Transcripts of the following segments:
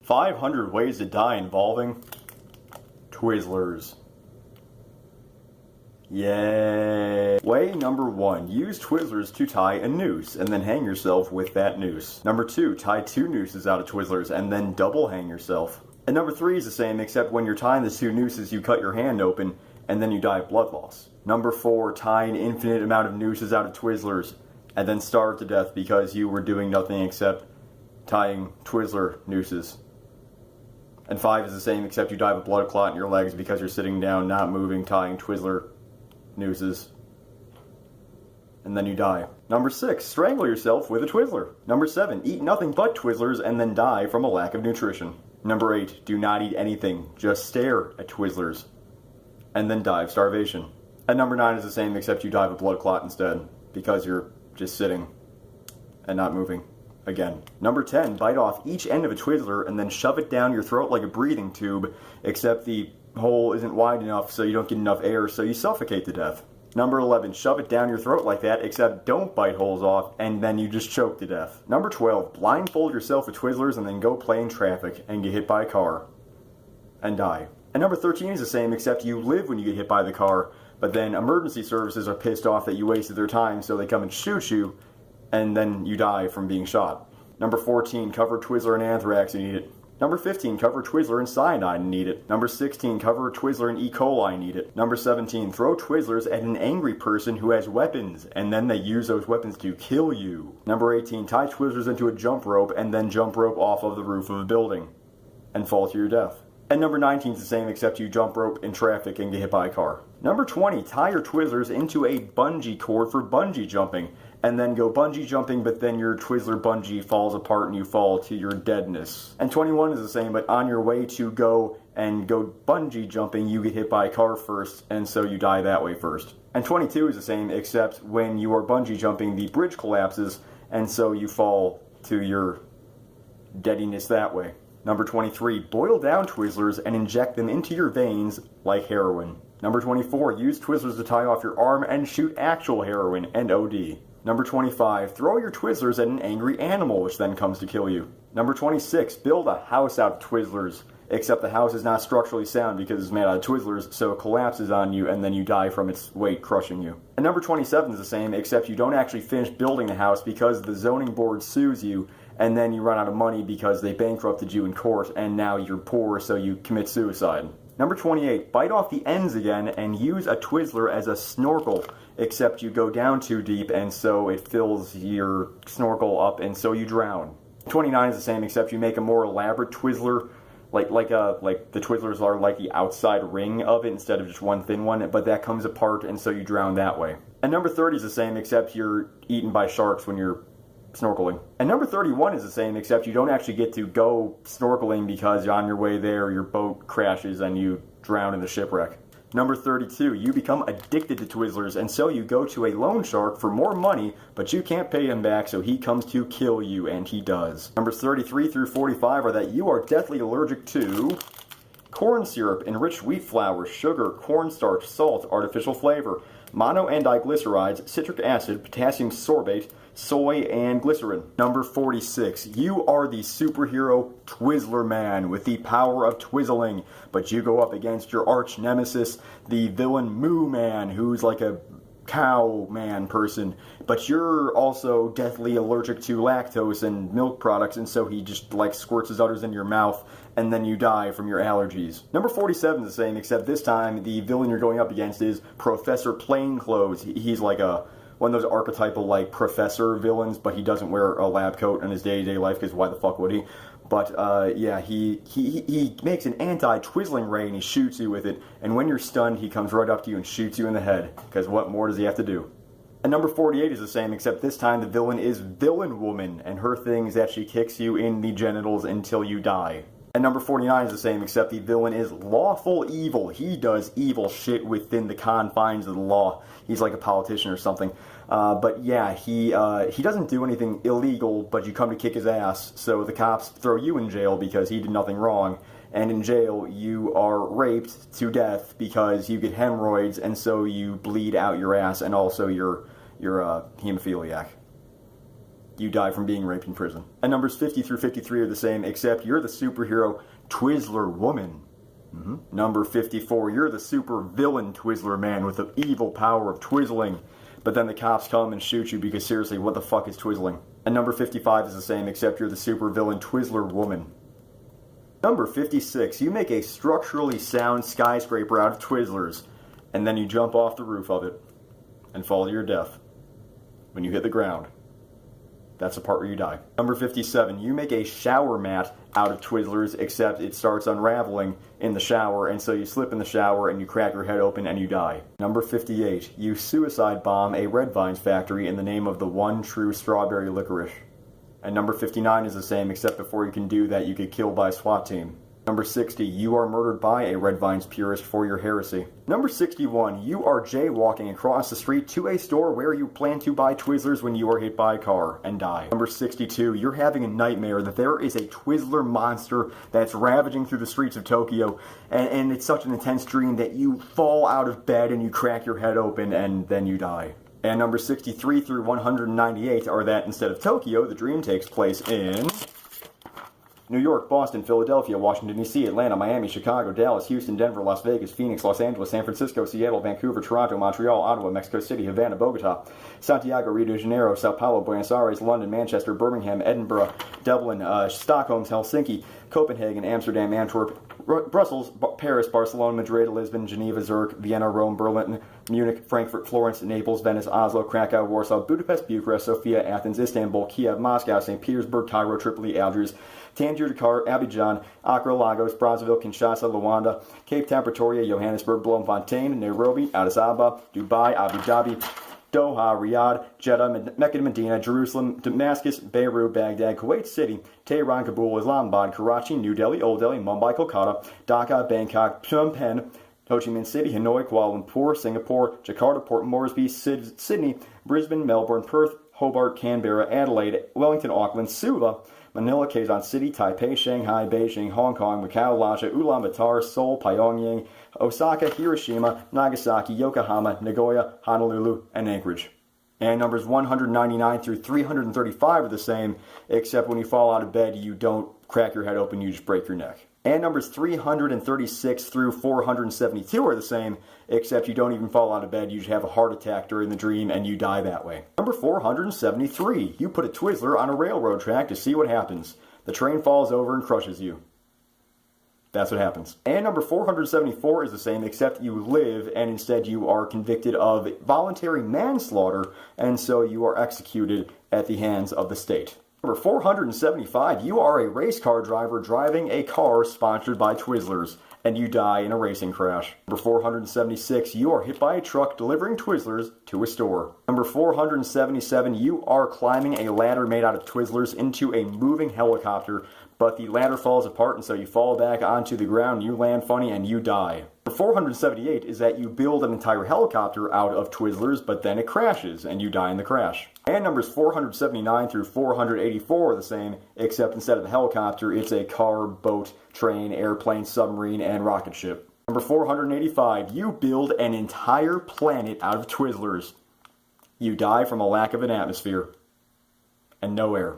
500 ways to die involving Twizzlers. Yay! Way number 1, use Twizzlers to tie a noose and then hang yourself with that noose. Number 2, tie 2 nooses out of Twizzlers and then double hang yourself. And number 3 is the same, except when you're tying the 2 nooses, you cut your hand open and then you die of blood loss. Number 4, tie an infinite amount of nooses out of Twizzlers and then starve to death because you were doing nothing except tying Twizzler nooses. And 5 is the same, except you die of a blood clot in your legs because you're sitting down, not moving, tying Twizzler nooses. And then you die. Number 6, strangle yourself with a Twizzler. Number 7, eat nothing but Twizzlers and then die from a lack of nutrition. Number 8, do not eat anything, just stare at Twizzlers and then die of starvation. And number 9 is the same, except you die of a blood clot instead because you're just sitting and not moving. Again. Number 10, bite off each end of a Twizzler and then shove it down your throat like a breathing tube, except the hole isn't wide enough so you don't get enough air, so you suffocate to death. Number 11, shove it down your throat like that, except don't bite holes off, and then you just choke to death. Number 12, blindfold yourself with Twizzlers and then go play in traffic and get hit by a car and die. And number 13 is the same, except you live when you get hit by the car, but then emergency services are pissed off that you wasted their time, so they come and shoot you, and then you die from being shot. Number 14, cover Twizzler in anthrax and eat it. Number 15, cover Twizzler in cyanide and eat it. Number 16, cover Twizzler in E. coli and eat it. Number 17, throw Twizzlers at an angry person who has weapons, and then they use those weapons to kill you. Number 18, tie Twizzlers into a jump rope and then jump rope off of the roof of a building and fall to your death. And number 19 is the same, except you jump rope in traffic and get hit by a car. Number 20, tie your Twizzlers into a bungee cord for bungee jumping, and then go bungee jumping, but then your Twizzler bungee falls apart and you fall to your deadness. And 21 is the same, but on your way to go bungee jumping, you get hit by a car first, and so you die that way first. And 22 is the same, except when you are bungee jumping, the bridge collapses, and so you fall to your deadiness that way. Number 23, boil down Twizzlers and inject them into your veins like heroin. Number 24, use Twizzlers to tie off your arm and shoot actual heroin and OD. Number 25, throw your Twizzlers at an angry animal, which then comes to kill you. Number 26, build a house out of Twizzlers, except the house is not structurally sound because it's made out of Twizzlers, so it collapses on you and then you die from its weight crushing you. And number 27 is the same, except you don't actually finish building the house because the zoning board sues you, and then you run out of money because they bankrupted you in court, and now you're poor, so you commit suicide. Number 28, bite off the ends again and use a Twizzler as a snorkel, except you go down too deep and so it fills your snorkel up and so you drown. 29 is the same, except you make a more elaborate Twizzler, like the Twizzlers are like the outside ring of it instead of just one thin one, but that comes apart and so you drown that way. And number 30 is the same, except you're eaten by sharks when you're snorkeling. And number 31 is the same, except you don't actually get to go snorkeling because on your way there your boat crashes and you drown in the shipwreck. Number 32, you become addicted to Twizzlers, and so you go to a loan shark for more money, but you can't pay him back, so he comes to kill you, and he does. Numbers 33 through 45 are that you are deathly allergic to corn syrup, enriched wheat flour, sugar, cornstarch, salt, artificial flavor, mono and diglycerides, citric acid, potassium sorbate, soy, and glycerin. Number 46. You are the superhero Twizzler Man with the power of twizzling, but you go up against your arch nemesis, the villain Moo Man, who's like a cow man person, but you're also deathly allergic to lactose and milk products, and so he just like squirts his udders into your mouth, and then you die from your allergies. Number 47 is the same, except this time the villain you're going up against is Professor Plainclothes. He's like one of those archetypal like professor villains, but he doesn't wear a lab coat in his day-to-day life because why the fuck would he? But yeah, he makes an anti-twizzling ray and he shoots you with it, and when you're stunned he comes right up to you and shoots you in the head, because what more does he have to do? And number 48 is the same, except this time the villain is Villain Woman, and her thing is that she kicks you in the genitals until you die. And number 49 is the same, except the villain is Lawful Evil. He does evil shit within the confines of the law. He's like a politician or something. But yeah, he doesn't do anything illegal, but you come to kick his ass, so the cops throw you in jail because he did nothing wrong. And in jail, you are raped to death because you get hemorrhoids, and so you bleed out your ass, and also you're hemophiliac. You die from being raped in prison. And numbers 50 through 53 are the same, except you're the superhero Twizzler woman. Number 54, you're the super villain Twizzler man with the evil power of twizzling. But then the cops come and shoot you because seriously, what the fuck is twizzling? And number 55 is the same, except you're the super villain Twizzler woman. Number 56, you make a structurally sound skyscraper out of Twizzlers, and then you jump off the roof of it and fall to your death when you hit the ground. That's the part where you die. Number 57, you make a shower mat out of Twizzlers, except it starts unraveling in the shower, and so you slip in the shower and you crack your head open and you die. Number 58, you suicide bomb a Red Vines factory in the name of the one true strawberry licorice. And number 59 is the same, except before you can do that, you get killed by a SWAT team. Number 60, you are murdered by a Red Vines purist for your heresy. Number 61, you are jaywalking across the street to a store where you plan to buy Twizzlers when you are hit by a car and die. Number 62, you're having a nightmare that there is a Twizzler monster that's ravaging through the streets of Tokyo, and it's such an intense dream that you fall out of bed and you crack your head open and then you die. And number 63 through 198 are that instead of Tokyo, the dream takes place in New York, Boston, Philadelphia, Washington, D.C., Atlanta, Miami, Chicago, Dallas, Houston, Denver, Las Vegas, Phoenix, Los Angeles, San Francisco, Seattle, Vancouver, Toronto, Montreal, Ottawa, Mexico City, Havana, Bogota, Santiago, Rio de Janeiro, Sao Paulo, Buenos Aires, London, Manchester, Birmingham, Edinburgh, Dublin, Stockholm, Helsinki, Copenhagen, Amsterdam, Antwerp, Brussels, Paris, Barcelona, Madrid, Lisbon, Geneva, Zurich, Vienna, Rome, Berlin, Munich, Frankfurt, Florence, Naples, Venice, Oslo, Krakow, Warsaw, Budapest, Bucharest, Sofia, Athens, Istanbul, Kiev, Moscow, St. Petersburg, Cairo, Tripoli, Algiers, Tangier, Dakar, Abidjan, Accra, Lagos, Brazzaville, Kinshasa, Luanda, Cape Town, Pretoria, Johannesburg, Bloemfontein, Nairobi, Addis Ababa, Dubai, Abu Dhabi, Doha, Riyadh, Jeddah, Mecca, Medina, Jerusalem, Damascus, Beirut, Baghdad, Kuwait City, Tehran, Kabul, Islamabad, Karachi, New Delhi, Old Delhi, Mumbai, Kolkata, Dhaka, Bangkok, Phnom Penh, Ho Chi Minh City, Hanoi, Kuala Lumpur, Singapore, Jakarta, Port Moresby, Sydney, Brisbane, Melbourne, Perth, Hobart, Canberra, Adelaide, Wellington, Auckland, Suva, Manila, Quezon City, Taipei, Shanghai, Beijing, Hong Kong, Macau, Lhasa, Ulaanbaatar, Seoul, Pyongyang, Osaka, Hiroshima, Nagasaki, Yokohama, Nagoya, Honolulu, and Anchorage. And numbers 199 through 335 are the same, except when you fall out of bed, you don't crack your head open, you just break your neck. And numbers 336 through 472 are the same, except you don't even fall out of bed, you just have a heart attack during the dream and you die that way. Number 473, you put a Twizzler on a railroad track to see what happens. The train falls over and crushes you. That's what happens. And number 474 is the same, except you live and instead you are convicted of voluntary manslaughter, and so you are executed at the hands of the state. Number 475, you are a race car driver driving a car sponsored by Twizzlers, and you die in a racing crash. Number 476, you are hit by a truck delivering Twizzlers to a store. Number 477, you are climbing a ladder made out of Twizzlers into a moving helicopter, but the ladder falls apart and so you fall back onto the ground, you land funny, and you die. Number 478 is that you build an entire helicopter out of Twizzlers, but then it crashes and you die in the crash. And numbers 479 through 484 are the same, except instead of the helicopter, it's a car, boat, train, airplane, submarine, and rocket ship. Number 485, you build an entire planet out of Twizzlers. You die from a lack of an atmosphere. And no air.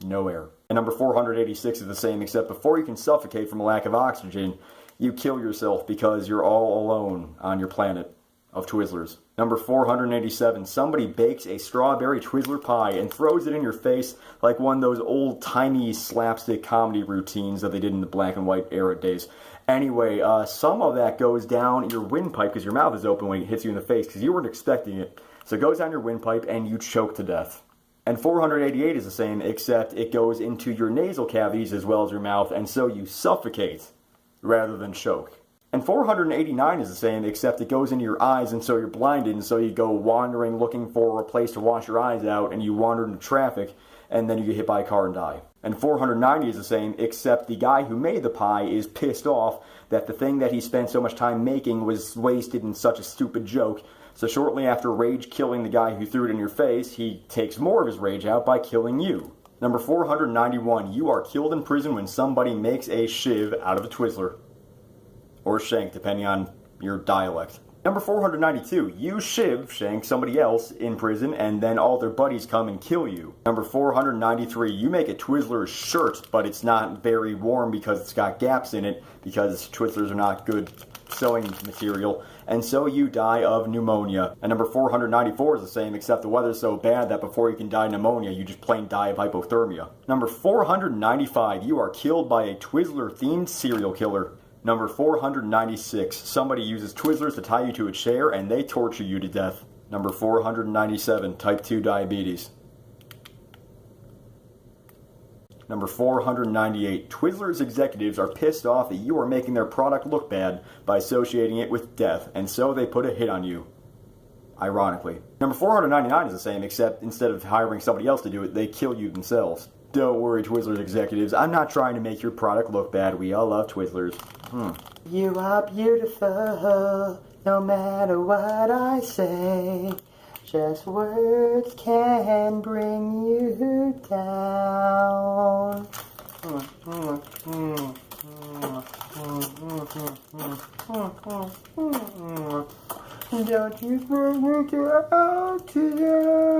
No air. And number 486 is the same, except before you can suffocate from a lack of oxygen, you kill yourself because you're all alone on your planet of Twizzlers. Number 487, somebody bakes a strawberry Twizzler pie and throws it in your face like one of those old-timey slapstick comedy routines that they did in the black and white era days. Anyway, some of that goes down your windpipe because your mouth is open when it hits you in the face because you weren't expecting it. So it goes down your windpipe and you choke to death. And 488 is the same, except it goes into your nasal cavities as well as your mouth, and so you suffocate rather than choke. And 489 is the same, except it goes into your eyes, and so you're blinded, and so you go wandering looking for a place to wash your eyes out, and you wander into traffic, and then you get hit by a car and die. And 490 is the same, except the guy who made the pie is pissed off that the thing that he spent so much time making was wasted in such a stupid joke. So shortly after rage killing the guy who threw it in your face, he takes more of his rage out by killing you. Number 491, you are killed in prison when somebody makes a shiv out of a Twizzler. Or shank, depending on your dialect. Number 492, you shank somebody else in prison and then all their buddies come and kill you. Number 493, you make a Twizzlers shirt, but it's not very warm because it's got gaps in it, because Twizzlers are not good sewing material, and so you die of pneumonia. And number 494 is the same, except the weather's so bad that before you can die of pneumonia, you just plain die of hypothermia. Number 495, you are killed by a Twizzler-themed serial killer. Number 496, somebody uses Twizzlers to tie you to a chair and they torture you to death. Number 497, type 2 diabetes. Number 498, Twizzlers executives are pissed off that you are making their product look bad by associating it with death, and so they put a hit on you. Ironically. Number 499 is the same, except instead of hiring somebody else to do it, they kill you themselves. Don't worry, Twizzlers executives, I'm not trying to make your product look bad. We all love Twizzlers. You are beautiful, no matter what I say. Just words can bring you down. Don't you bring me down today?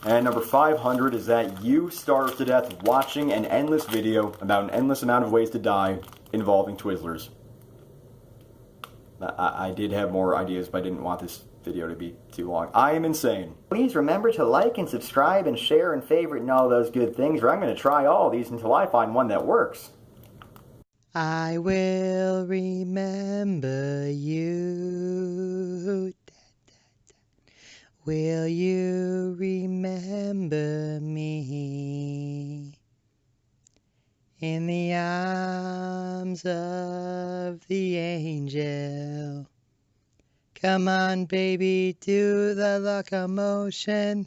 And number 500 is that you starve to death watching an endless video about an endless amount of ways to die involving Twizzlers. I did have more ideas, but I didn't want this video to be too long. I am insane. Please remember to like and subscribe and share and favorite and all those good things, or I'm going to try all these until I find one that works. I will remember you. Will you remember me? In the arms of the angel. Come on, baby, do the locomotion.